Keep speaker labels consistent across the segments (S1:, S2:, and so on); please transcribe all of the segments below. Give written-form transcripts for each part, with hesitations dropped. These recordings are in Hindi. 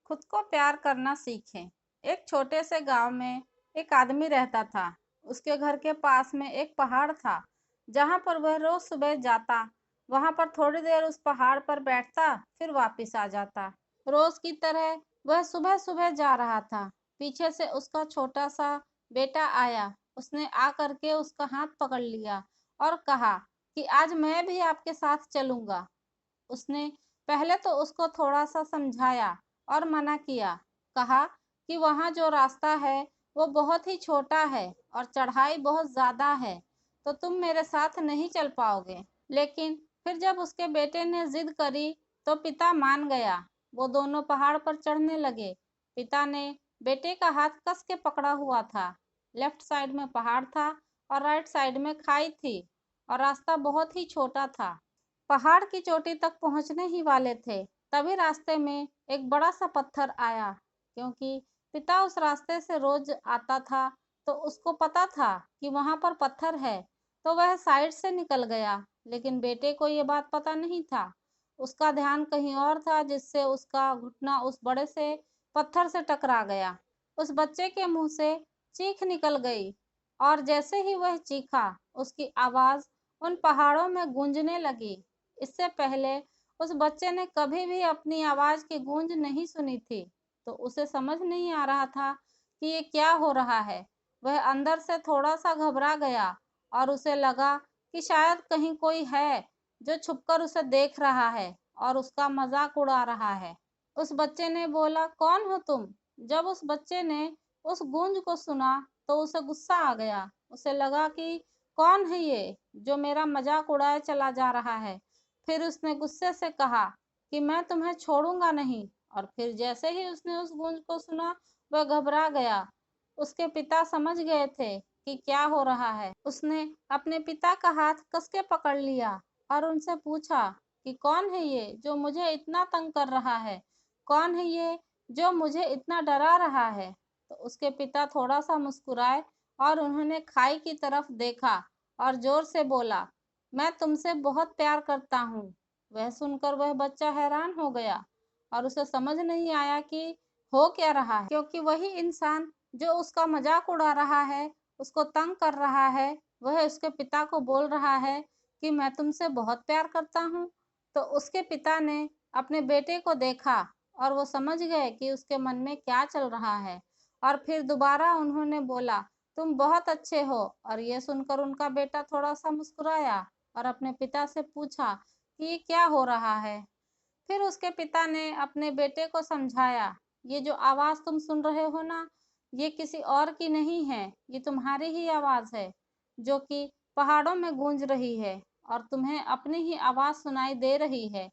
S1: खुद को प्यार करना सीखें। एक छोटे से गांव में एक आदमी रहता था। उसके घर के पास में एक पहाड़ था, जहां पर वह रोज सुबह जाता। वहां पर थोड़ी देर उस पहाड़ पर बैठता, फिर वापस आ जाता। रोज की तरह वह सुबह सुबह जा रहा था। पीछे से उसका छोटा सा बेटा आया। उसने आ करके उसका हाथ पकड़ लिया और कहा कि आज मैं भी आपके साथ चलूंगा। उसने पहले तो उसको थोड़ा-सा समझाया और मना किया। कहा कि वहाँ जो रास्ता है, वो बहुत ही छोटा है और चढ़ाई बहुत ज़्यादा है, तो तुम मेरे साथ नहीं चल पाओगे। लेकिन फिर जब उसके बेटे ने ज़िद करी, तो पिता मान गया। वो दोनों पहाड़ पर चढ़ने लगे। पिता ने बेटे का हाथ कस के पकड़ा हुआ था। लेफ्ट साइड में पहाड़ था और राइट साइड में खाई थी और रास्ता बहुत ही छोटा था। पहाड़ की चोटी तक पहुंचने ही वाले थे, तभी रास्ते में एक बड़ा सा पत्थर आया। क्योंकि पिता उस रास्ते से रोज आता था, तो उसको पता था कि वहां पर पत्थर है, तो वह साइड से निकल गया। लेकिन बेटे को ये बात पता नहीं था। उसका ध्यान कहीं और था, जिससे उसका घुटना उस बड़े से पत्थर से टकरा गया। उस बच्चे के मुंह से चीख निकल गई और जैसे ही वह चीखा, उसकी आवाज उन पहाड़ों में गूंजने लगी। इससे पहले उस बच्चे ने कभी भी अपनी आवाज की गूंज नहीं सुनी थी, तो उसे समझ नहीं आ रहा था कि ये क्या हो रहा है। वह अंदर से थोड़ा सा घबरा गया और उसे लगा कि शायद कहीं कोई है जो छुपकर उसे देख रहा है और उसका मजाक उड़ा रहा है। उस बच्चे ने बोला, कौन हो तुम? जब उस बच्चे ने उस गूंज को सुना, तो उसे गुस्सा आ गया। उसे लगा कि कौन है ये जो मेरा मजाक उड़ाए चला जा रहा है। फिर उसने गुस्से से कहा कि मैं तुम्हें छोड़ूंगा नहीं। और फिर जैसे ही उसने उस गूंज को सुना, वह घबरा गया। उसके पिता समझ गए थे कि क्या हो रहा है। उसने अपने पिता का हाथ कस के पकड़ लिया और उनसे पूछा कि कौन है ये जो मुझे इतना तंग कर रहा है? कौन है ये जो मुझे इतना डरा रहा है? तो उसके पिता थोड़ा सा मुस्कुराए और उन्होंने खाई की तरफ देखा और जोर से बोला, मैं तुमसे बहुत प्यार करता हूँ। वह सुनकर वह बच्चा हैरान हो गया और उसे समझ नहीं आया कि हो क्या रहा है, क्योंकि वही इंसान जो उसका मजाक उड़ा रहा है, उसको तंग कर रहा है, वह उसके पिता को बोल रहा है कि मैं तुमसे बहुत प्यार करता हूँ। तो उसके पिता ने अपने बेटे को देखा और वो समझ गए कि उसके मन में क्या चल रहा है। और फिर दोबारा उन्होंने बोला, तुम बहुत अच्छे हो। और ये सुनकर उनका बेटा थोड़ा सा मुस्कुराया और अपने पिता से पूछा कि ये क्या हो रहा है। फिर उसके पिता ने अपने बेटे को समझाया, ये जो आवाज़ तुम सुन रहे हो ना, ये किसी और की नहीं है, ये तुम्हारी ही आवाज़ है, जो कि पहाड़ों में गूंज रही है और तुम्हें अपनी ही आवाज़ सुनाई दे रही है।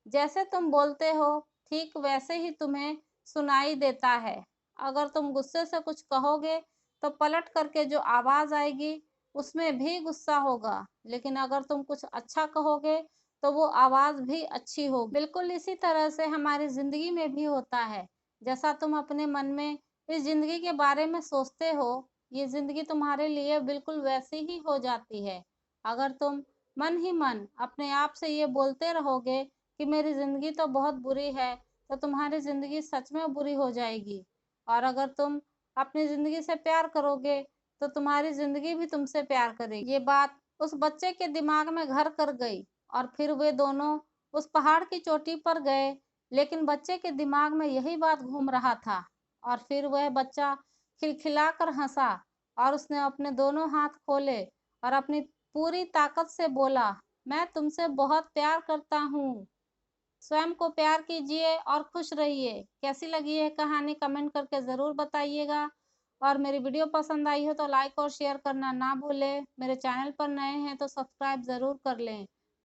S1: जैसे तुम बोलते हो, ठीक वैसे ही तुम्हें सुनाई देता है। अगर तुम गुस्से से कुछ कहोगे, तो पलट करके जो आवाज़ आएगी, उसमें भी गुस्सा होगा। लेकिन अगर तुम कुछ अच्छा कहोगे, तो वो आवाज़ भी अच्छी हो। बिल्कुल इसी तरह से हमारी ज़िंदगी में भी होता है। जैसा तुम अपने मन में इस ज़िंदगी के बारे में सोचते हो, ये ज़िंदगी तुम्हारे लिए बिल्कुल वैसी ही हो जाती है। अगर तुम मन ही मन अपने आप से ये बोलते रहोगे कि मेरी ज़िंदगी तो बहुत बुरी है, तो तुम्हारी ज़िंदगी सच में बुरी हो जाएगी। और अगर तुम अपनी ज़िंदगी से प्यार करोगे, तो तुम्हारी ज़िंदगी भी तुमसे प्यार करेगी। ये बात उस बच्चे के दिमाग में घर कर गई और फिर वे दोनों उस पहाड़ की चोटी पर गए। लेकिन बच्चे के दिमाग में यही बात घूम रहा था। और फिर वह बच्चा खिलखिलाकर हंसा और उसने अपने दोनों हाथ खोले और अपनी पूरी ताकत से बोला, मैं तुमसे बहुत प्यार करता हूँ। स्वयं को प्यार कीजिए और खुश रहिए। कैसी लगी यह कहानी कमेंट करके ज़रूर बताइएगा। और मेरी वीडियो पसंद आई हो तो लाइक और शेयर करना ना भूलें। मेरे चैनल पर नए हैं तो सब्सक्राइब ज़रूर कर लें।